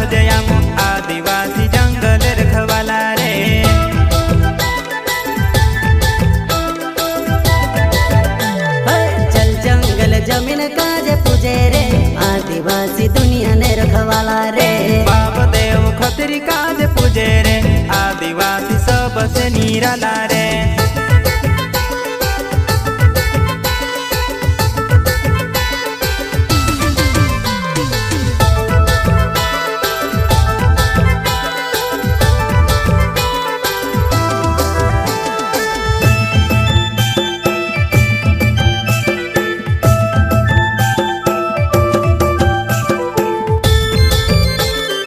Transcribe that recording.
पूजे आम आदिवासी जंगल रखवाला रे। चल जंगल जमीन काज पूजे रे आदिवासी दुनिया ने रखवाला रे। बाप देव खतरी काज पूजे रे आदिवासी सबसे निराला रे।